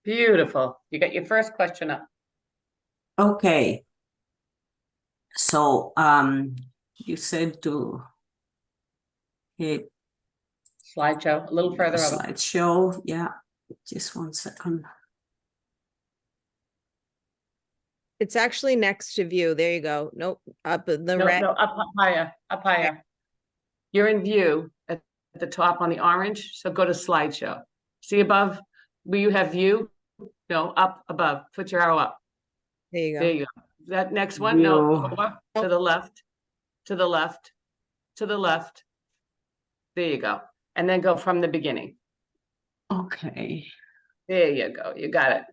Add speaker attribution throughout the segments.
Speaker 1: Beautiful. You got your first question up.
Speaker 2: Okay. So, you said to hit
Speaker 1: Slideshow, a little further over.
Speaker 2: slideshow. Yeah, just 1 second.
Speaker 3: It's actually next to view. There you go. Nope. Up in the
Speaker 1: No,
Speaker 3: red.
Speaker 1: no, up higher, up higher. You're in view at the top on the orange, so go to slideshow. See above where you have view? No, up above. Put your arrow up.
Speaker 3: There you
Speaker 1: There
Speaker 3: go.
Speaker 1: you go. That next one, no,
Speaker 2: View.
Speaker 1: over, to the left, to the left, to the left. There you go. And then go from the beginning.
Speaker 2: Okay.
Speaker 1: There you go. You got it.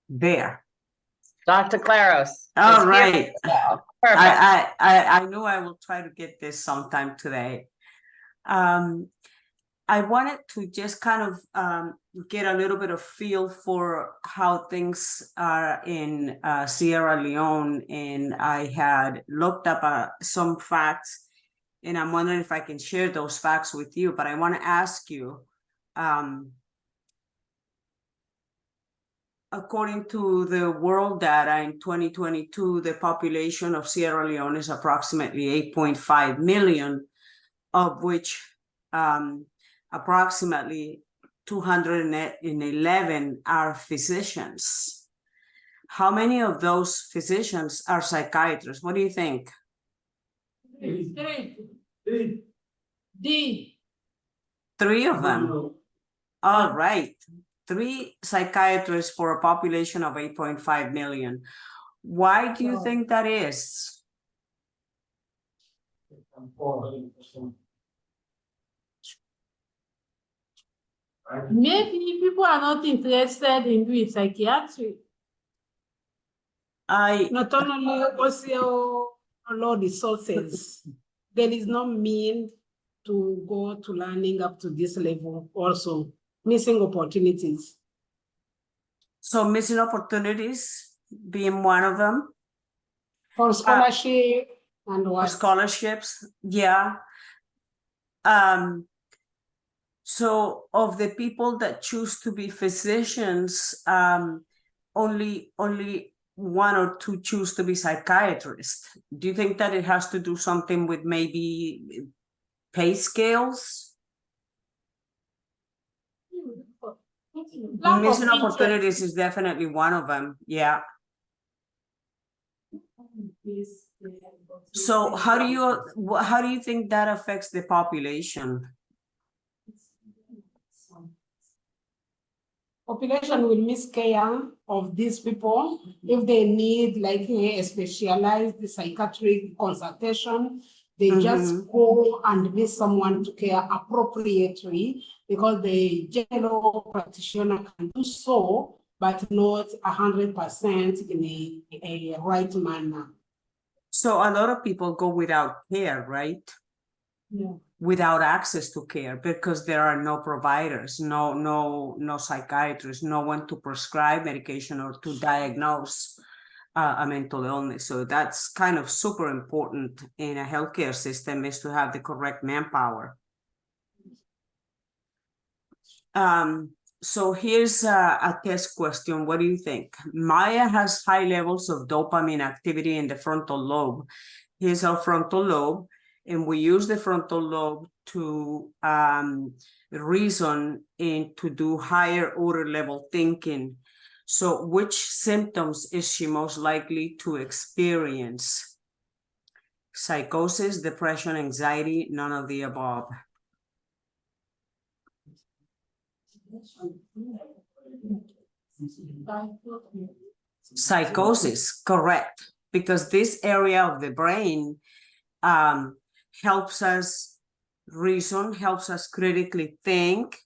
Speaker 2: There.
Speaker 1: Dr. CLAROS.
Speaker 2: All
Speaker 1: is here.
Speaker 2: right.
Speaker 1: Perfect.
Speaker 2: I know I will try to get this sometime today. I wanted to just kind of get a little bit of feel for how things are in Sierra Leone, and I had looked up some facts, and I'm wondering if I can share those facts with you. But I want to ask you, according to the world data in 2022, the population of Sierra Leone is approximately 8.5 million, of which approximately 211 are physicians. How many of those physicians are psychiatrists? What do you think? Three of them. All right. 3 psychiatrists for a population of 8.5 million. Why do you think that is?
Speaker 4: Maybe people are not interested in doing psychiatry. Not only also low resources. There is no mean to go to learning up to this level. Also, missing opportunities.
Speaker 2: So missing opportunities being one of them.
Speaker 4: For scholarship and what?
Speaker 2: Scholarships, yeah. So of the people that choose to be physicians, only 1 or 2 choose to be psychiatrists. Do you think that it has to do something with maybe pay scales? Missing opportunities is definitely one of them. Yeah. So how do you think that affects the population?
Speaker 4: Population will miss care of these people if they need like a specialized psychiatric consultation. They just go and miss someone to care appropriately because the general practitioner can do so, but not 100% in a right manner.
Speaker 2: So a lot of people go without care, right?
Speaker 4: Yeah.
Speaker 2: Without access to care because there are no providers, no psychiatrists, no one to prescribe medication or to diagnose a mental illness. So that's kind of super important in a healthcare system, is to have the correct manpower. So here's a test question. What do you think? Maya has high levels of dopamine activity in the frontal lobe. Here's our frontal lobe. And we use the frontal lobe to reason and to do higher order level thinking. So which symptoms is she most likely to experience? Psychosis, depression, anxiety, none of the above. Psychosis, correct. Because this area of the brain helps us reason, helps us critically think,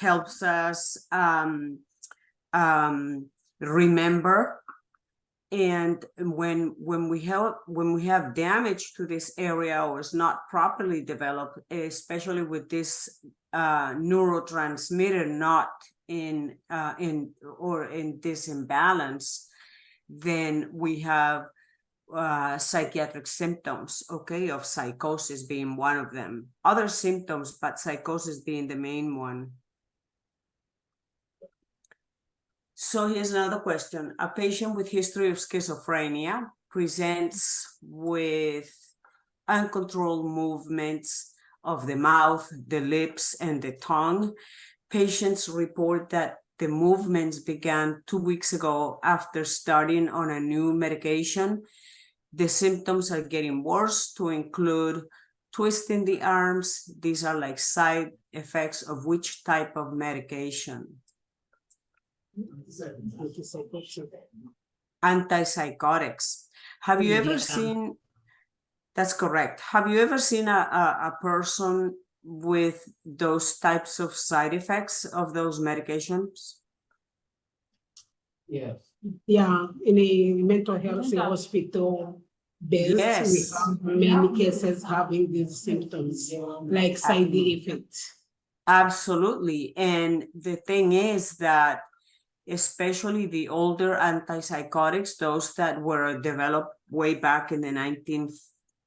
Speaker 2: helps us remember. And when we have damage to this area or is not properly developed, especially with this neurotransmitter not in this imbalance, then we have psychiatric symptoms, okay, of psychosis being one of them. Other symptoms, but psychosis being the main one. So here's another question. A patient with history of schizophrenia presents with uncontrolled movements of the mouth, the lips, and the tongue. Patients report that the movements began 2 weeks ago after starting on a new medication. The symptoms are getting worse, to include twisting the arms. These are like side effects of which type of medication? Antipsychotics. Have you ever seen, that's correct. Have you ever seen a person with those types of side effects of those medications?
Speaker 4: Yeah, in a mental health hospital beds, we
Speaker 2: Yes.
Speaker 4: have many cases having these symptoms, like side effects.
Speaker 2: Absolutely. And the thing is that especially the older antipsychotics, those that were developed way back in the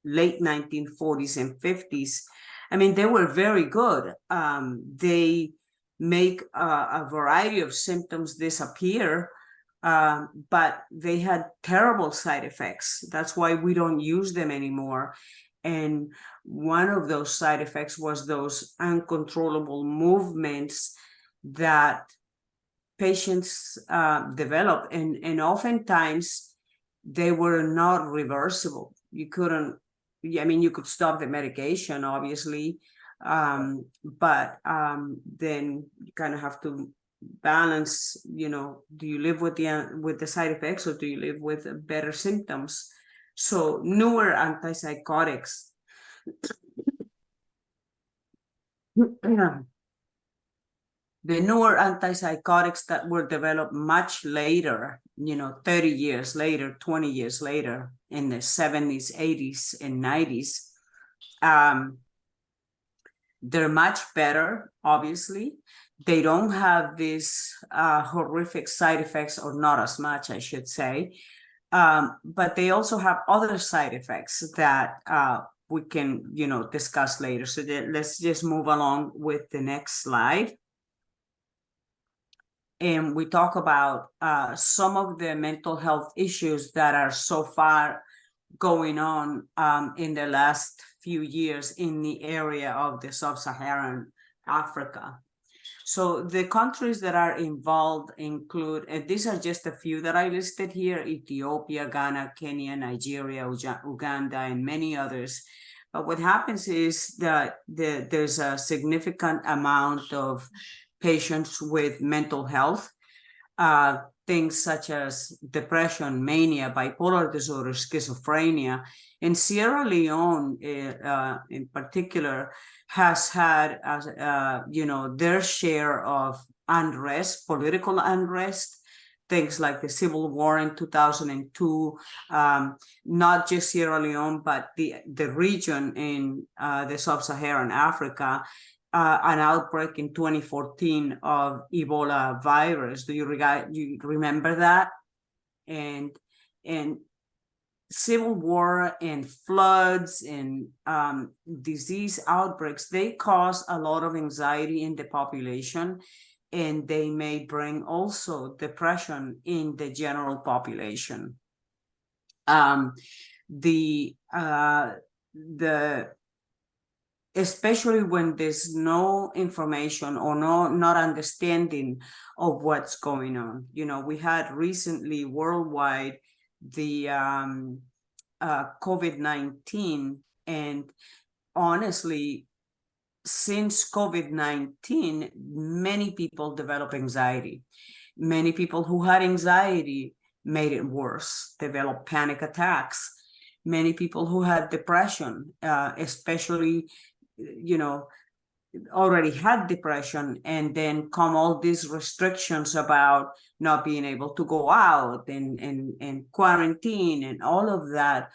Speaker 2: late 1940s and 50s, I mean, they were very good. They make a variety of symptoms disappear, but they had terrible side effects. That's why we don't use them anymore. And one of those side effects was those uncontrollable movements that patients develop, and oftentimes they were not reversible. You couldn't, I mean, you could stop the medication, obviously, but then you kind of have to balance, you know, do you live with the side effects, or do you live with better symptoms? So newer antipsychotics the newer antipsychotics that were developed much later, you know, 30 years later, 20 years later, in the 70s, 80s, and 90s, they're much better, obviously. They don't have these horrific side effects, or not as much, I should say. But they also have other side effects that we can, you know, discuss later. So let's just move along with the next slide. And we talk about some of the mental health issues that are so far going on in the last few years in the area of the sub-Saharan Africa. So the countries that are involved include, and these are just a few that I listed here: Ethiopia, Ghana, Kenya, Nigeria, Uganda, and many others. But what happens is that there's a significant amount of patients with mental health, things such as depression, mania, bipolar disorder, schizophrenia. And Sierra Leone, in particular, has had, you know, their share of unrest, political unrest, things like the civil war in 2002, not just Sierra Leone, but the region in the sub-Saharan Africa, an outbreak in 2014 of Ebola virus. Do you remember that? And civil war and floods and disease outbreaks, they cause a lot of anxiety in the population, and they may bring also depression in the general population. Especially when there's no information or not understanding of what's going on. You know, we had recently worldwide the COVID-19, and honestly, since COVID-19, many people develop anxiety. Many people who had anxiety made it worse, developed panic attacks. Many people who had depression, especially, you know, already had depression, and then come all these restrictions about not being able to go out and quarantine and all of that.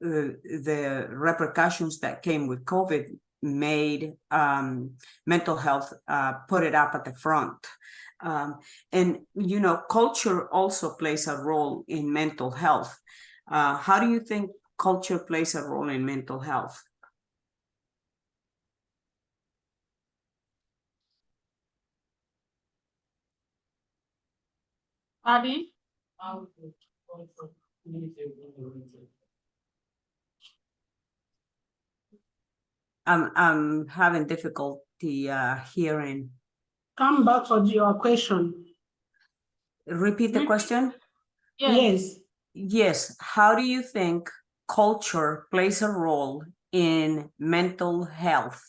Speaker 2: The repercussions that came with COVID made mental health put it up at the front. And, you know, culture also plays a role in mental health. How do you think culture plays a role in mental health?
Speaker 4: Pardon?
Speaker 2: I'm having difficulty hearing.
Speaker 4: Come back for your question.
Speaker 2: Repeat the question.
Speaker 4: Yes.
Speaker 2: Yes. How do you think culture plays a role in mental health?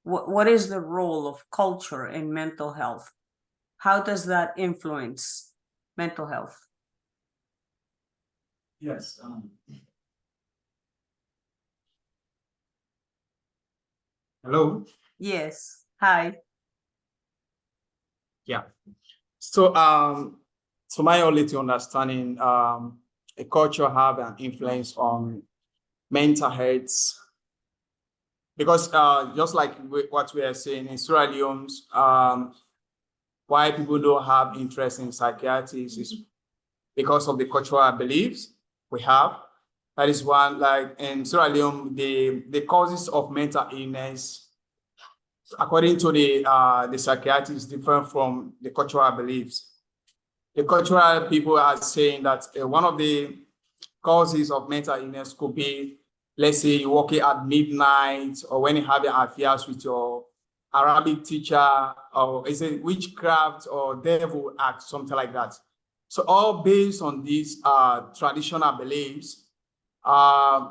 Speaker 2: What is the role of culture in mental health? How does that influence mental health?
Speaker 5: Yes. Hello.
Speaker 2: Yes. Hi.
Speaker 5: Yeah. So, to my only understanding, a culture have an influence on mental health because, just like what we are saying in Sierra Leone, why people don't have interest in psychiatrists is because of the cultural beliefs we have. That is one. Like in Sierra Leone, the causes of mental illness, according to the psychiatrists, different from the cultural beliefs. The cultural people are saying that one of the causes of mental illness could be, let's say, you're working at midnight or when you have affairs with your Arabic teacher, or is it witchcraft or devil act, something like that. So all based on these traditional beliefs,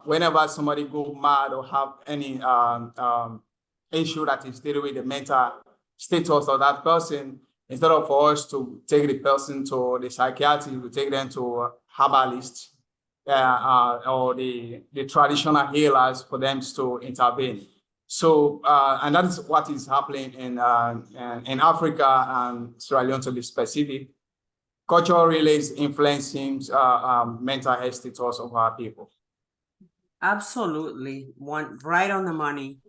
Speaker 5: whenever somebody go mad or have any issue that is dealing with the mental status of that person, instead of for us to take the person to the psychiatrist, we take them to a herbalist or the traditional healers for them to intervene. So, and that is what is happening in Africa and Sierra Leone, to be specific. Culture really is influencing mental health status of our people.
Speaker 2: Absolutely. Right on the money.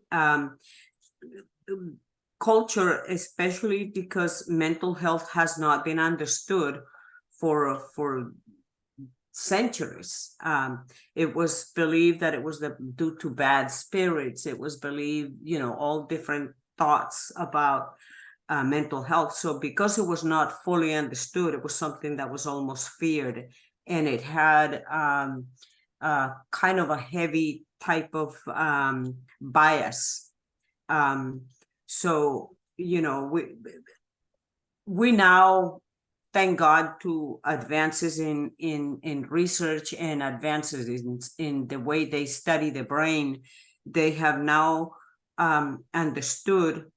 Speaker 2: Culture, especially because mental health has not been understood for centuries. It was believed that it was due to bad spirits. It was believed, all different thoughts about mental health. So because it was not fully understood, it was something that was almost feared, and it had kind of a heavy type of bias. So, we now, thank God to advances in research and advances in the way they study the brain, they have now understood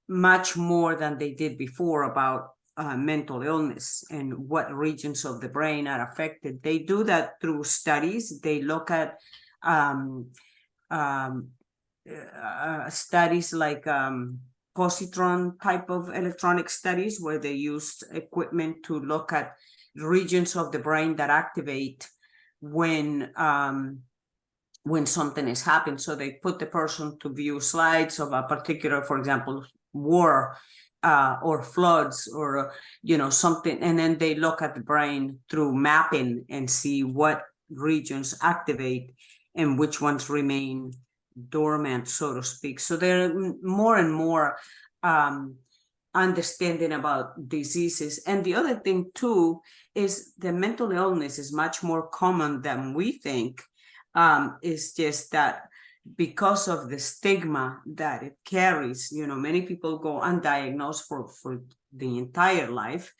Speaker 2: much more than they did before about mental illness and what regions of the brain are affected. They do that through studies. They look at studies like positron type of electronic studies, where they use equipment to look at regions of the brain that activate when something is happening. So they put the person to view slides of a particular, for example, war or floods or something, and then they look at the brain through mapping and see what regions activate and which ones remain dormant, so to speak. So there are more and more understanding about diseases. And the other thing too is the mental illness is much more common than we think. It's just that because of the stigma that it carries, many people go undiagnosed for the entire life,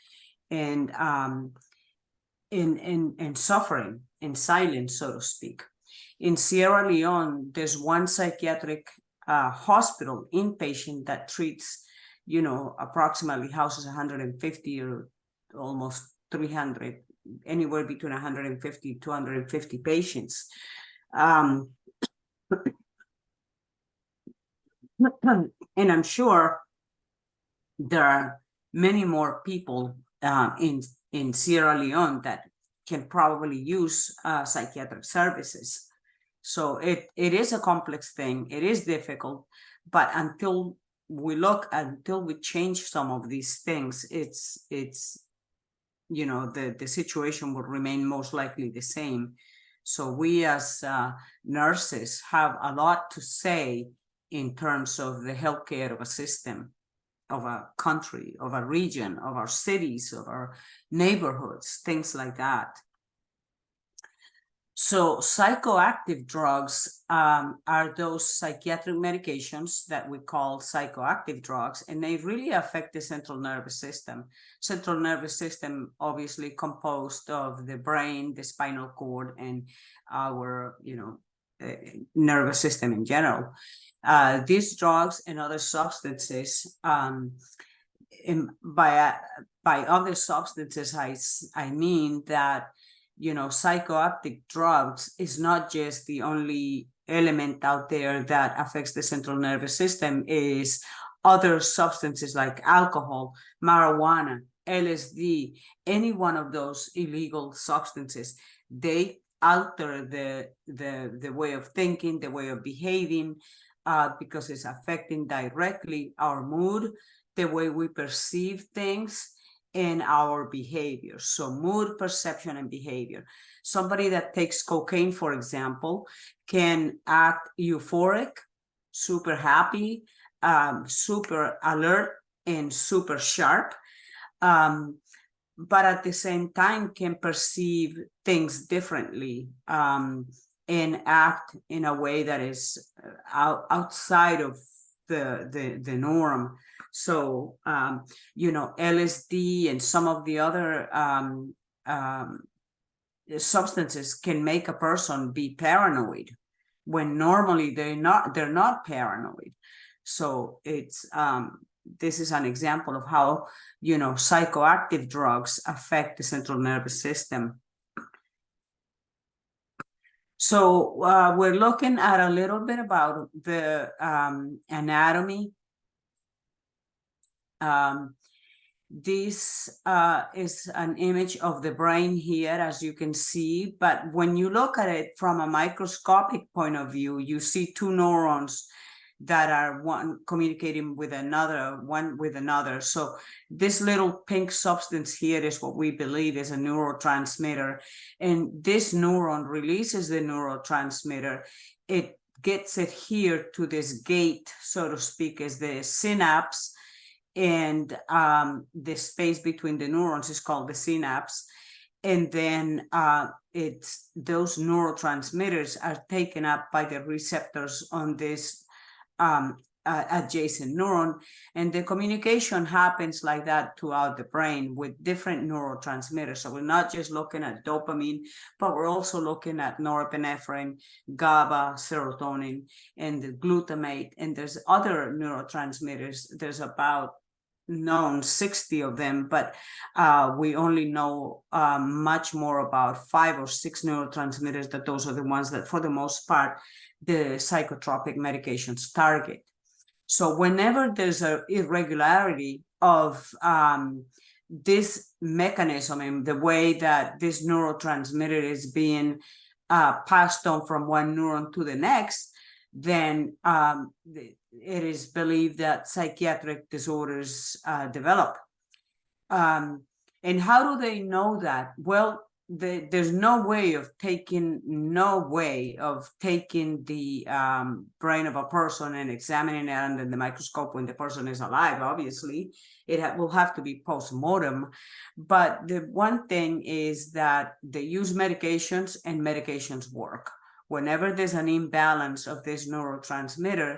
Speaker 2: and suffering in silence, so to speak. In Sierra Leone, there's one psychiatric hospital inpatient that treats, approximately houses 150 or almost 300, anywhere between 150 to 250 patients. And I'm sure there are many more people in Sierra Leone that can probably use psychiatric services. So it is a complex thing. It is difficult, but until we change some of these things, it's the situation will remain most likely the same. So we as nurses have a lot to say in terms of the healthcare of a system. country, of a region, of our cities, of our neighborhoods, things like that. So psychoactive drugs are those psychiatric medications that we call psychoactive drugs, and they really affect the central nervous system. Central nervous system, obviously composed of the brain, the spinal cord, and our, nervous system in general. These drugs and other substances, by other substances, I mean that, psychoactive drugs is not just the only element out there that affects the central nervous system. Is other substances like alcohol, marijuana, LSD, any one of those illegal substances. They alter the way of thinking, the way of behaving, because it's affecting directly our mood, the way we perceive things, and our behavior. So mood, perception, and behavior. Somebody that takes cocaine, for example, can act euphoric, super happy, super alert, and super sharp, but at the same time can perceive things differently, and act in a way that is outside of the norm. So, LSD and some of the other substances can make a person be paranoid when normally they're not paranoid. So it's this is an example of how, psychoactive drugs affect the central nervous system. So we're looking at a little bit about the anatomy. This is an image of the brain here, as you can see, but when you look at it from a microscopic point of view, you see two neurons that are one communicating with another, one with another. So this little pink substance here is what we believe is a neurotransmitter, and this neuron releases the neurotransmitter. It gets it here to this gate, so to speak, is the synapse, and the space between the neurons is called the synapse. And then it's those neurotransmitters are taken up by the receptors on this adjacent neuron, and the communication happens like that throughout the brain with different neurotransmitters. So we're not just looking at dopamine, but we're also looking at norepinephrine, GABA, serotonin, and the glutamate, and there's other neurotransmitters. There's about known 60 of them, but we only know much more about 5 or 6 neurotransmitters, that those are the ones that for the most part the psychotropic medications target. So whenever there's an irregularity of this mechanism and the way that this neurotransmitter is being passed on from one neuron to the next, then it is believed that psychiatric disorders develop. And how do they know that? Well, there's no way of taking the brain of a person and examining it under the microscope when the person is alive. Obviously, it will have to be post-mortem. But the one thing is that they use medications, and medications work. Whenever there's an imbalance of this neurotransmitter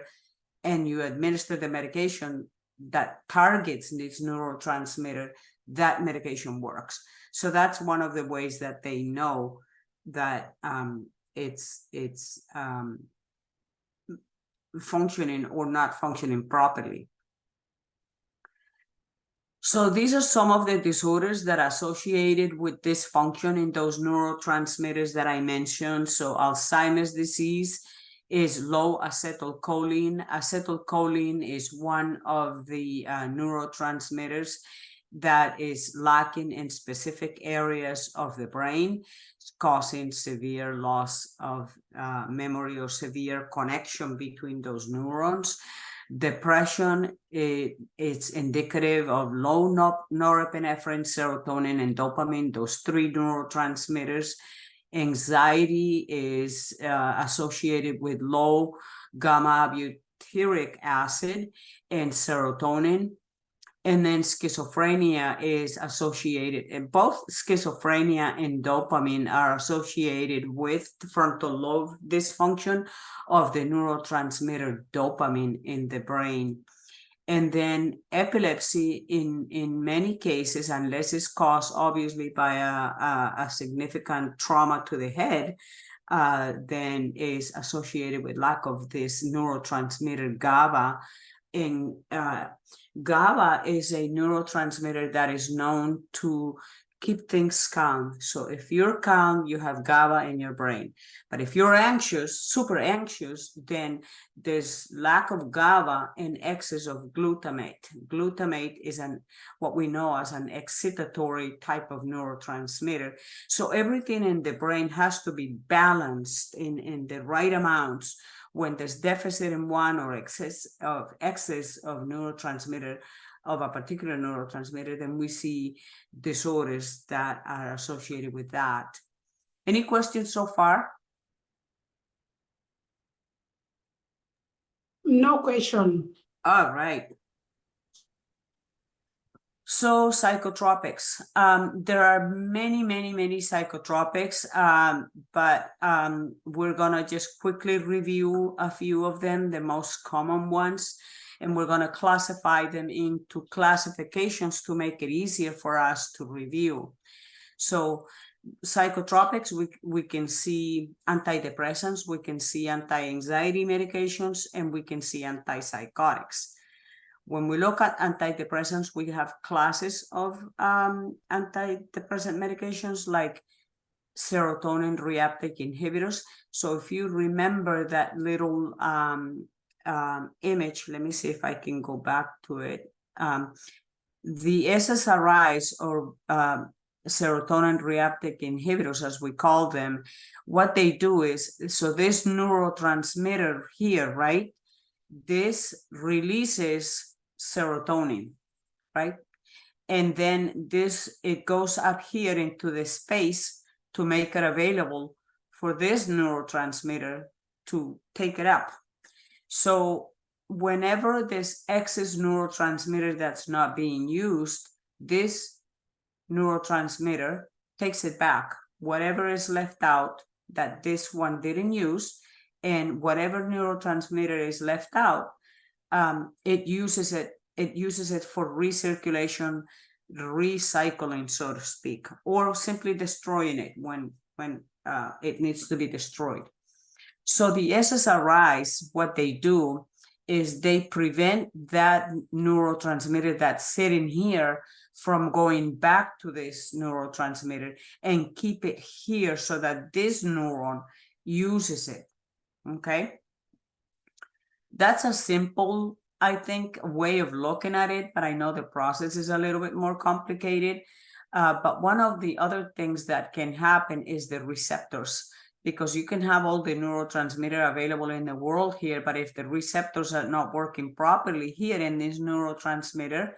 Speaker 2: and you administer the medication that targets this neurotransmitter, that medication works. So that's one of the ways that they know that it's functioning or not functioning properly. So these are some of the disorders that are associated with dysfunction in those neurotransmitters that I mentioned. So Alzheimer's disease is low acetylcholine. Acetylcholine is one of the neurotransmitters that is lacking in specific areas of the brain, causing severe loss of memory or severe connection between those neurons. Depression, it's indicative of low norepinephrine, serotonin, and dopamine, those 3 neurotransmitters. Anxiety is associated with low gamma butyric acid and serotonin. And then schizophrenia is associated, and both schizophrenia and dopamine are associated with frontal lobe dysfunction of the neurotransmitter dopamine in the brain. And then epilepsy in many cases, unless it's caused obviously by a significant trauma to the head, then is associated with lack of this neurotransmitter GABA. And GABA is a neurotransmitter that is known to keep things calm. So if you're calm, you have GABA in your brain. But if you're anxious, super anxious, then there's lack of GABA and excess of glutamate. Glutamate is what we know as an excitatory type of neurotransmitter. So everything in the brain has to be balanced in the right amounts. When there's deficit in one or excess of neurotransmitter, of a particular neurotransmitter, then we see disorders that are associated with that. Any questions so far?
Speaker 4: No question.
Speaker 2: All right. So psychotropics. There are many psychotropics, but we're gonna just quickly review a few of them, the most common ones, and we're gonna classify them into classifications to make it easier for us to review. So psychotropics, we can see antidepressants, we can see anti-anxiety medications, and we can see antipsychotics. When we look at antidepressants, we have classes of antidepressant medications like serotonin reuptake inhibitors. So if you remember that little image, let me see if I can go back to it. The SSRIs, or serotonin reuptake inhibitors, as we call them, what they do is, so this neurotransmitter here, right? This releases serotonin, right? And then it goes up here into the space to make it available for this neurotransmitter to take it up. So whenever this excess neurotransmitter that's not being used, this neurotransmitter takes it back. Whatever is left out that this one didn't use, and whatever neurotransmitter is left out, it uses it for recirculation, recycling, so to speak, or simply destroying it when it needs to be destroyed. So the SSRIs, what they do is they prevent that neurotransmitter that's sitting here from going back to this neurotransmitter and keep it here so that this neuron uses it. Okay, that's a simple, I think, way of looking at it, but I know the process is a little bit more complicated. But one of the other things that can happen is the receptors, because you can have all the neurotransmitter available in the world here, but if the receptors are not working properly here in this neurotransmitter,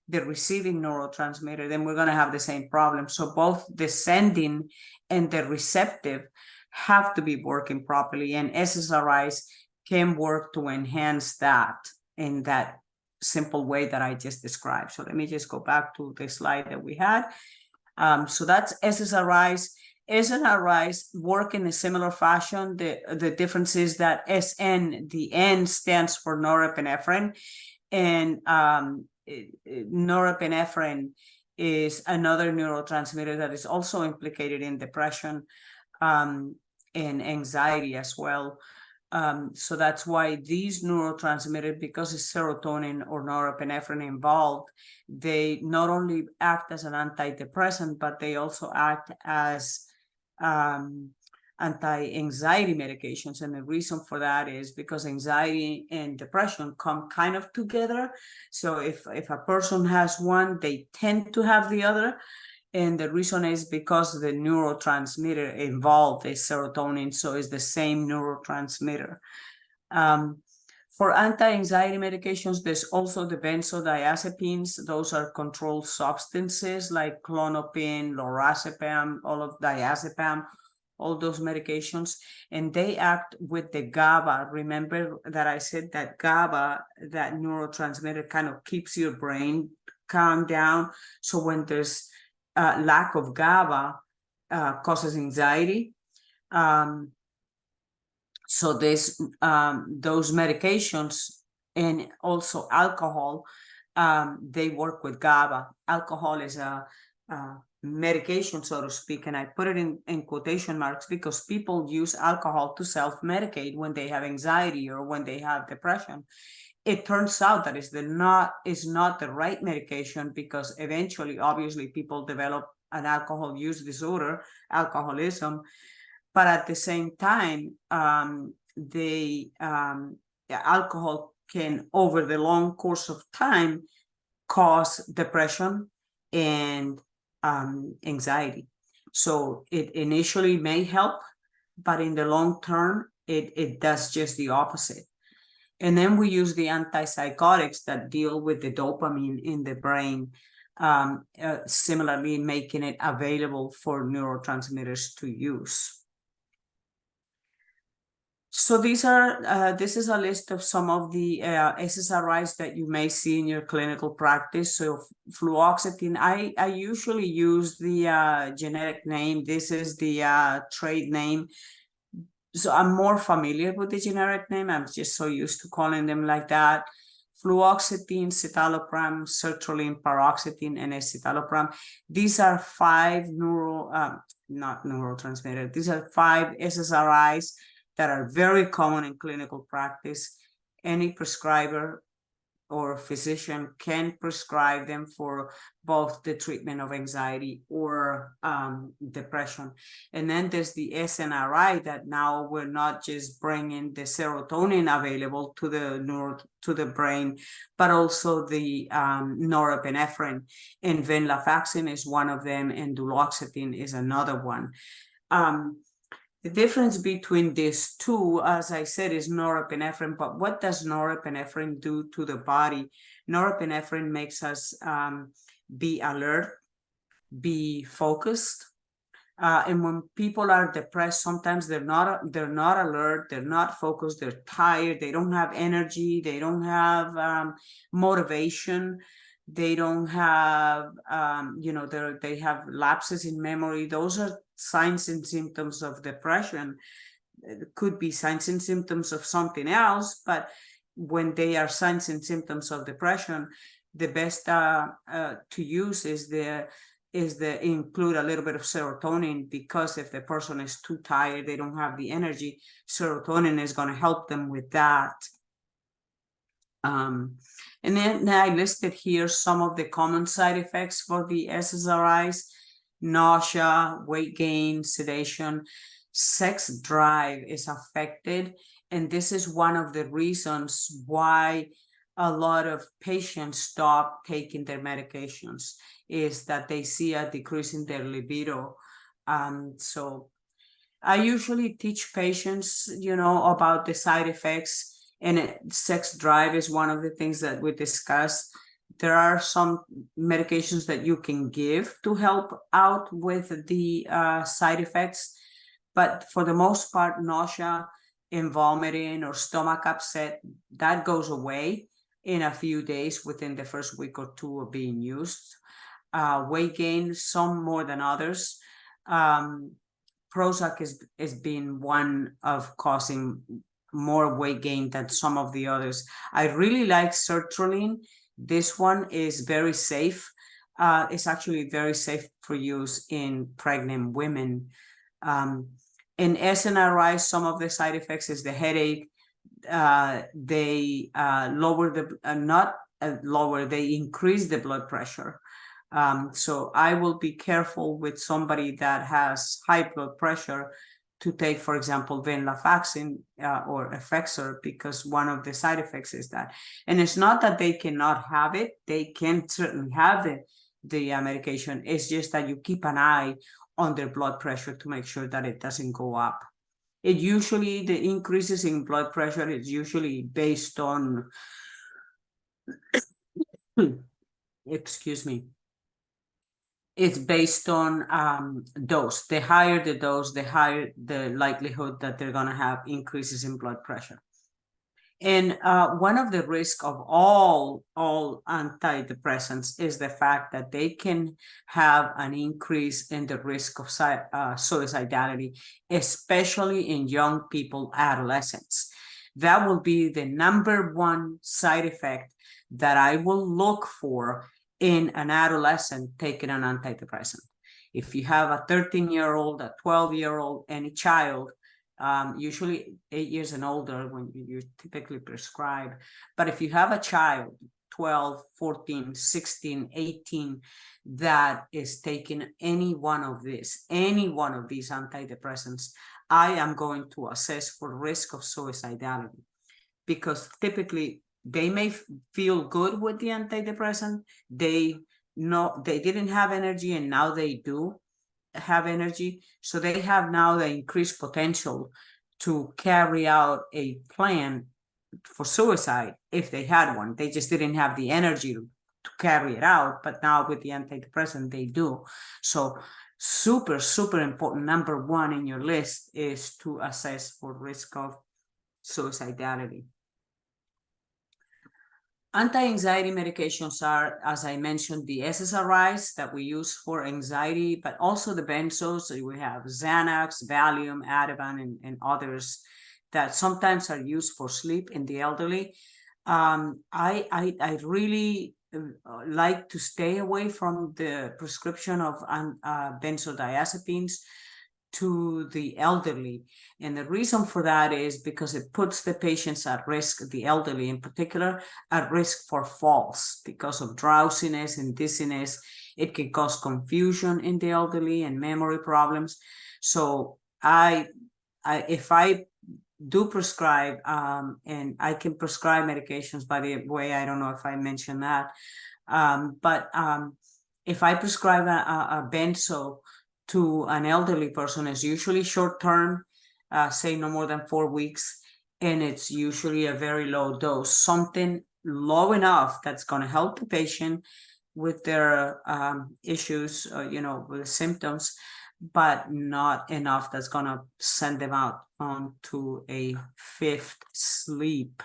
Speaker 2: the receiving neurotransmitter, then we're going to have the same problem. So both the sending and the receptive have to be working properly, and SSRIs can work to enhance that in that simple way that I just described. So let me just go back to the slide that we had. So that's SSRIs. SNRIs work in a similar fashion. The difference is that SN, the N stands for norepinephrine, and norepinephrine is another neurotransmitter that is also implicated in depression and anxiety as well. So that's why these neurotransmitters, because it's serotonin or norepinephrine involved, they not only act as an antidepressant, but they also act as anti-anxiety medications. And the reason for that is because anxiety and depression come kind of together. So if a person has one, they tend to have the other. And the reason is because the neurotransmitter involved is serotonin, so it's the same neurotransmitter. For anti-anxiety medications, there's also the benzodiazepines. Those are controlled substances like Klonopin, lorazepam, diazepam, all those medications, and they act with the GABA. Remember that I said that GABA, that neurotransmitter, kind of keeps your brain calm down. So when there's lack of GABA, causes anxiety. So there's those medications and also alcohol, they work with GABA. Alcohol is a medication, so to speak, and I put it in quotation marks because people use alcohol to self-medicate when they have anxiety or when they have depression. It turns out that is not the right medication, because eventually, obviously, people develop an alcohol use disorder, alcoholism, but at the same time, alcohol can, over the long course of time, cause depression and anxiety. So it initially may help, but in the long term, it does just the opposite. And then we use the antipsychotics that deal with the dopamine in the brain, similarly making it available for neurotransmitters to use. So this is a list of some of the SSRIs that you may see in your clinical practice. So fluoxetine, I usually use the generic name. This is the trade name. So I'm more familiar with the generic name. I'm just so used to calling them like that. Fluoxetine, citalopram, sertraline, paroxetine, and escitalopram. These are 5 not neurotransmitters. These are 5 SSRIs that are very common in clinical practice. Any prescriber or physician can prescribe them for both the treatment of anxiety or depression. And then there's the SNRI, that now we're not just bringing the serotonin available to the brain, but also the norepinephrine. And venlafaxine is one of them, and duloxetine is another one. The difference between these two, as I said, is norepinephrine. But what does norepinephrine do to the body? Norepinephrine makes us be alert, be focused. And when people are depressed, sometimes they're not alert, they're not focused, they're tired, they don't have energy, they don't have motivation, they don't have, they have lapses in memory. Those are signs and symptoms of depression. It could be signs and symptoms of something else, but when they are signs and symptoms of depression, the best to use is include a little bit of serotonin, because if the person is too tired, they don't have the energy, serotonin is going to help them with that. And then I listed here some of the common side effects for the SSRIs: nausea, weight gain, sedation. Sex drive is affected, and this is one of the reasons why a lot of patients stop taking their medications, is that they see a decrease in their libido. So I usually teach patients, about the side effects, and sex drive is one of the things that we discuss. There are some medications that you can give to help out with the side effects, but for the most part, nausea and vomiting or stomach upset, that goes away in a few days within the first week or two of being used. Weight gain, some more than others. Prozac is being one of causing more weight gain than some of the others. I really like sertraline. This one is very safe. It's actually very safe for use in pregnant women. In SNRI, some of the side effects is the headache. They they increase the blood pressure. So I will be careful with somebody that has high blood pressure to take, for example, venlafaxine or Effexor, because one of the side effects is that. And it's not that they cannot have it. They can certainly have the medication. It's just that you keep an eye on their blood pressure to make sure that it doesn't go up. The increases in blood pressure is usually based on, excuse me, it's based on dose. The higher the dose, the higher the likelihood that they're going to have increases in blood pressure. And one of the risks of all antidepressants is the fact that they can have an increase in the risk of suicidality, especially in young people, adolescents. That will be the #1 side effect that I will look for in an adolescent taking an antidepressant. If you have a 13-year-old, a 12-year-old, any child, usually 8 years and older when you typically prescribe. But if you have a child, 12, 14, 16, 18, that is taking any one of these antidepressants, I am going to assess for risk of suicidality, because typically they may feel good with the antidepressant. They didn't have energy and now they do have energy. So they have now the increased potential to carry out a plan for suicide if they had one. They just didn't have the energy to carry it out. But now with the antidepressant, they do. So super, super important. #1 in your list is to assess for risk of suicidality. Anti-anxiety medications are, as I mentioned, the SSRIs that we use for anxiety, but also the benzos. So we have Xanax, Valium, Ativan, and others that sometimes are used for sleep in the elderly. I really like to stay away from the prescription of benzodiazepines to the elderly. And the reason for that is because it puts the patients at risk, the elderly in particular, at risk for falls because of drowsiness and dizziness. It can cause confusion in the elderly and memory problems. So if I do prescribe, and I can prescribe medications, by the way, I don't know if I mentioned that, but if I prescribe a benzo to an elderly person, is usually short-term, say no more than 4 weeks, and it's usually a very low dose, something low enough that's going to help the patient with their issues, with symptoms, but not enough that's going to send them out onto a fifth sleep.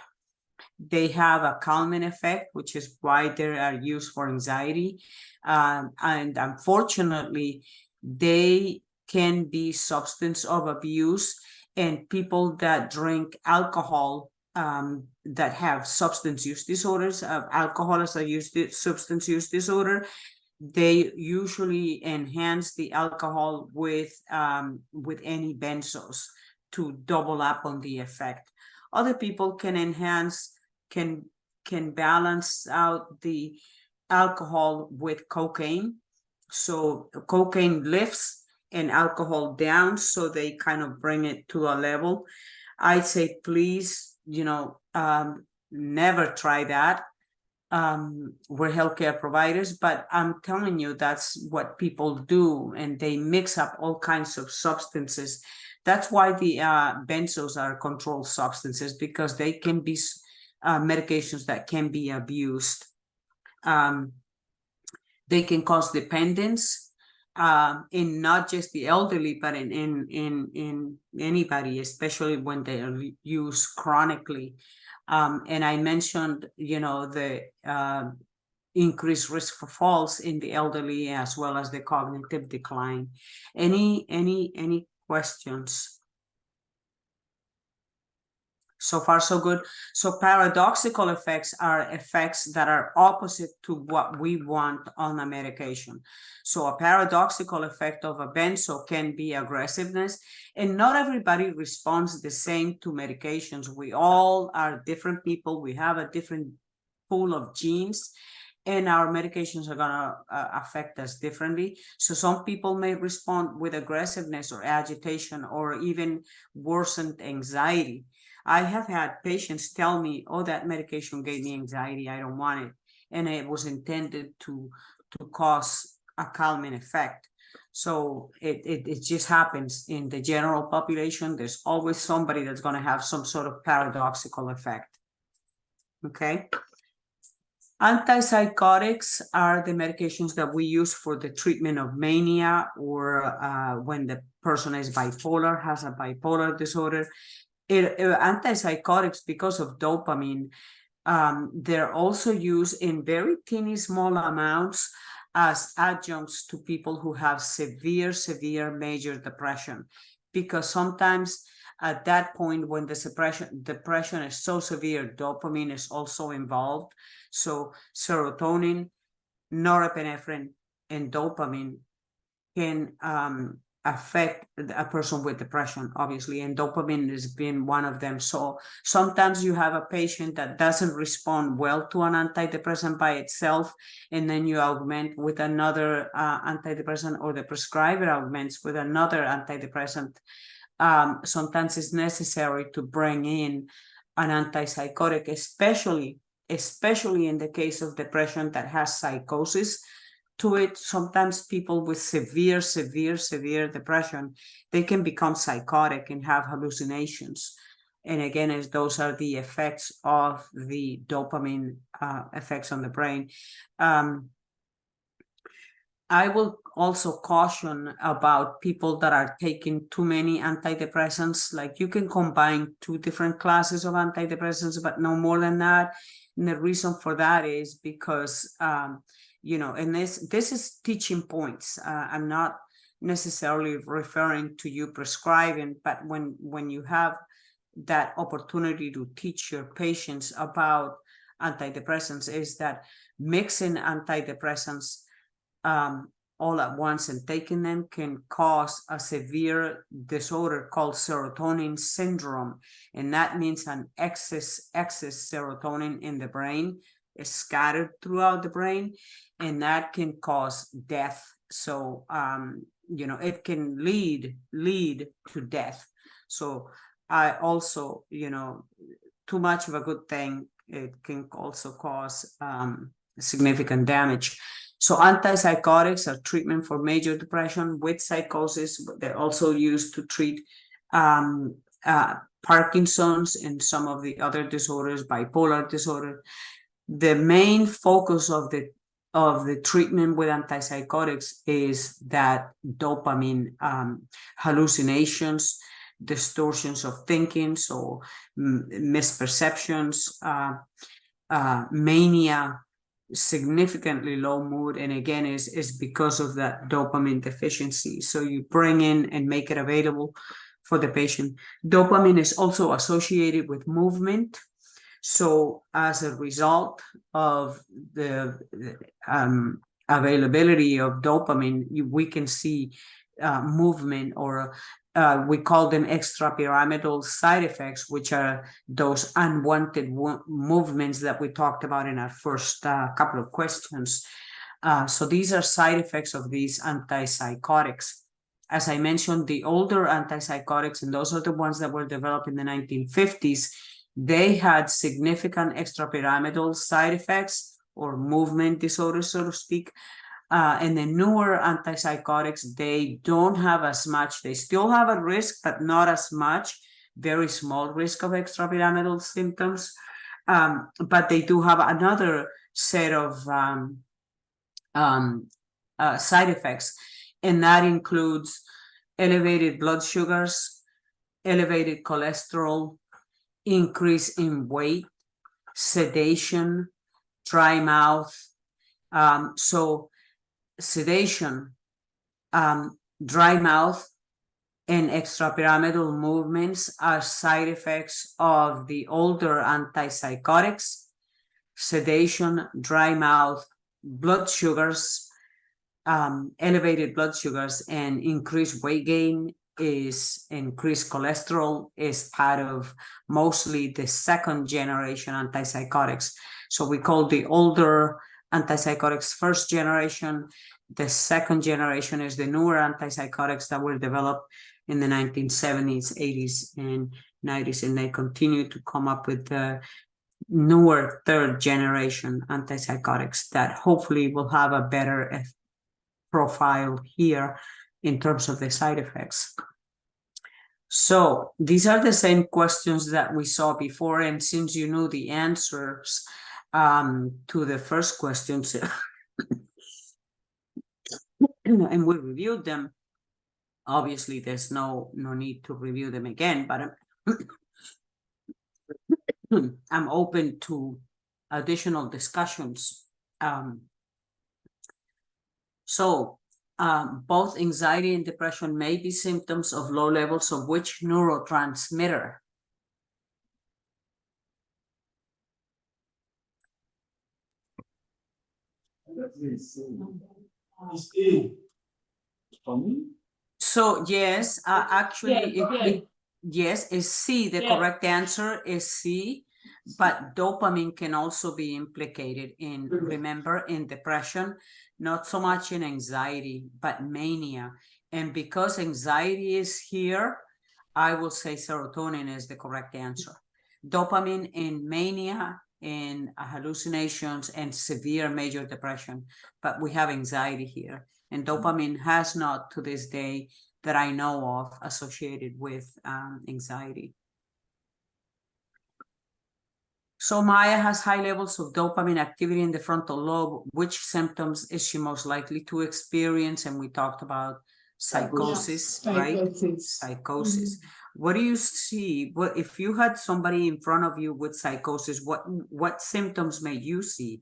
Speaker 2: They have a calming effect, which is why they are used for anxiety. And unfortunately, they can be substance of abuse, and people that drink alcohol that have substance use disorders, alcohol as a substance use disorder, they usually enhance the alcohol with any benzos to double up on the effect. Other people can enhance, can balance out the alcohol with cocaine. So cocaine lifts and alcohol down, so they kind of bring it to a level. I'd say, please, never try that. We're healthcare providers, but I'm telling you, that's what people do, and they mix up all kinds of substances. That's why the benzos are controlled substances, because they can be medications that can be abused. They can cause dependence in not just the elderly, but in anybody, especially when they are used chronically. And I mentioned, the increased risk for falls in the elderly, as well as the cognitive decline. Any questions? So far, so good. So paradoxical effects are effects that are opposite to what we want on a medication. So a paradoxical effect of a benzo can be aggressiveness, and not everybody responds the same to medications. We all are different people. We have a different pool of genes, and our medications are going to affect us differently. So some people may respond with aggressiveness or agitation, or even worsened anxiety. I have had patients tell me, oh, that medication gave me anxiety, I don't want it. And it was intended to cause a calming effect. So it just happens in the general population. There's always somebody that's going to have some sort of paradoxical effect. Okay. Antipsychotics are the medications that we use for the treatment of mania, or when the person is bipolar, has a bipolar disorder. Antipsychotics, because of dopamine, they're also used in very teeny small amounts as adjuncts to people who have severe major depression, because sometimes at that point when the depression is so severe, dopamine is also involved. So serotonin, norepinephrine, and dopamine can affect a person with depression, obviously, and dopamine has been one of them. So sometimes you have a patient that doesn't respond well to an antidepressant by itself, and then you augment with another antidepressant, or the prescriber augments with another antidepressant. Sometimes it's necessary to bring in an antipsychotic, especially in the case of depression that has psychosis to it. Sometimes people with severe depression, they can become psychotic and have hallucinations. And again, as those are the effects of the dopamine effects on the brain. I will also caution about people that are taking too many antidepressants. Like, you can combine 2 different classes of antidepressants, but no more than that. And the reason for that is because, you know, and this is teaching points. I'm not necessarily referring to you prescribing, but when you have that opportunity to teach your patients about antidepressants, is that mixing antidepressants all at once and taking them can cause a severe disorder called serotonin syndrome. And that means an excess serotonin in the brain is scattered throughout the brain, and that can cause death. So, you know, it can lead to death. So I also, you know, too much of a good thing, it can also cause significant damage. So antipsychotics are treatment for major depression with psychosis. They're also used to treat Parkinson's and some of the other disorders, bipolar disorder. The main focus of the treatment with antipsychotics is that dopamine hallucinations, distortions of thinking, so misperceptions, mania, significantly low mood, and again is because of that dopamine deficiency. So you bring in and make it available for the patient. Dopamine is also associated with movement. So as a result of the availability of dopamine, we can see movement, or we call them extrapyramidal side effects, which are those unwanted movements that we talked about in our first couple of questions. So these are side effects of these antipsychotics. As I mentioned, the older antipsychotics, and those are the ones that were developed in the 1950s, they had significant extrapyramidal side effects or movement disorders, so to speak. And the newer antipsychotics, they don't have as much. They still have a risk, but not as much, very small risk of extrapyramidal symptoms. But they do have another set of side effects, and that includes elevated blood sugars, elevated cholesterol, increase in weight, sedation, dry mouth. So sedation, dry mouth, and extrapyramidal movements are side effects of the older antipsychotics. Sedation, dry mouth, blood sugars, elevated blood sugars, and increased weight gain is increased cholesterol is part of mostly the 2nd generation antipsychotics. So we call the older antipsychotics 1st generation. The 2nd generation is the newer antipsychotics that were developed in the 1970s, 80s, and 90s, and they continue to come up with the newer 3rd generation antipsychotics that hopefully will have a better profile here in terms of the side effects. So these are the same questions that we saw before, and since you knew the answers to the first questions, and we reviewed them, obviously there's no need to review them again, but I'm open to additional discussions. Both anxiety and depression may be symptoms of low levels of which neurotransmitter? So yes, actually, yes, is C. The correct answer is C. But dopamine can also be implicated in, remember, in depression, not so much in anxiety, but mania. And because anxiety is here, I will say serotonin is the correct answer. Dopamine in mania, in hallucinations, and severe major depression. But we have anxiety here. And dopamine has not, to this day, that I know of, associated with anxiety. So Maya has high levels of dopamine activity in the frontal lobe. Which symptoms is she most likely to experience? And we talked about psychosis, right? Psychosis. What do you see? What if you had somebody in front of you with psychosis? What symptoms may you see?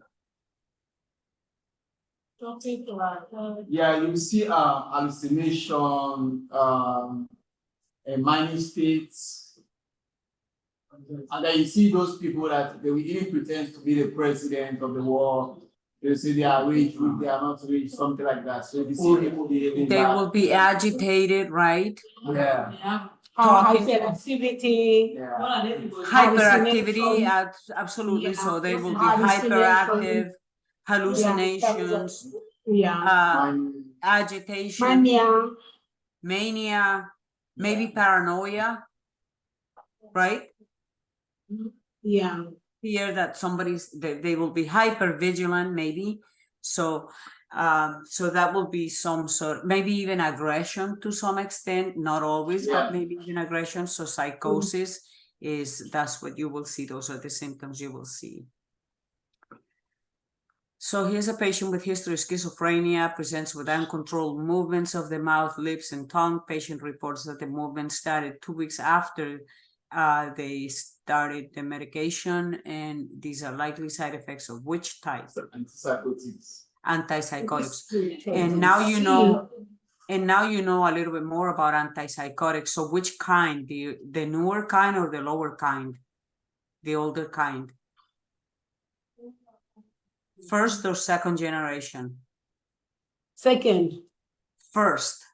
Speaker 5: Yeah, you see hallucination, mind states. And then you see those people that they will even pretend to be the president of the world. They say they are rich, they are not rich, something like that. So if you see people behaving
Speaker 2: They will be agitated, right?
Speaker 5: Yeah.
Speaker 4: Hyperactivity.
Speaker 5: Yeah.
Speaker 2: Hyperactivity, absolutely.
Speaker 4: Yeah.
Speaker 2: So they will be
Speaker 4: Hallucination.
Speaker 2: hyperactive, hallucinations, agitation, mania, maybe paranoia, right?
Speaker 4: Yeah.
Speaker 2: Fear that they will be hyper vigilant, maybe. So so that will be some sort, maybe even aggression to some extent, not always, but maybe even aggression. So psychosis that's what you will see. Those are the symptoms you will see. So here's a patient with history of schizophrenia, presents with uncontrolled movements of the mouth, lips, and tongue. Patient reports that the movement started 2 weeks after they started the medication, and these are likely side effects of which type? Antipsychotics. And now you know a little bit more about antipsychotics. So which kind? The newer kind or the lower kind? The older kind? First or second generation?
Speaker 4: Second.
Speaker 2: First.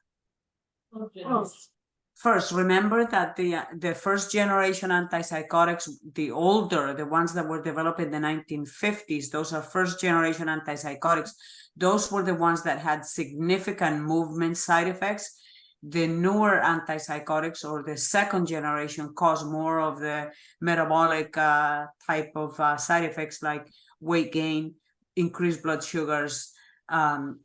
Speaker 2: First, remember that the first generation antipsychotics, the ones that were developed in the 1950s, those are first generation antipsychotics. Those were the ones that had significant movement side effects. The newer antipsychotics, or the second generation, cause more of the metabolic type of side effects, like weight gain, increased blood sugars,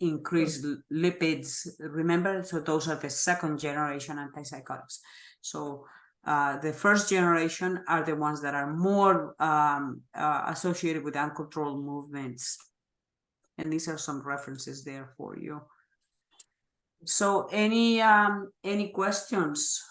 Speaker 2: increased lipids, remember? So those are the second generation antipsychotics. So the first generation are the ones that are more associated with uncontrolled movements. And these are some references there for you. So any questions?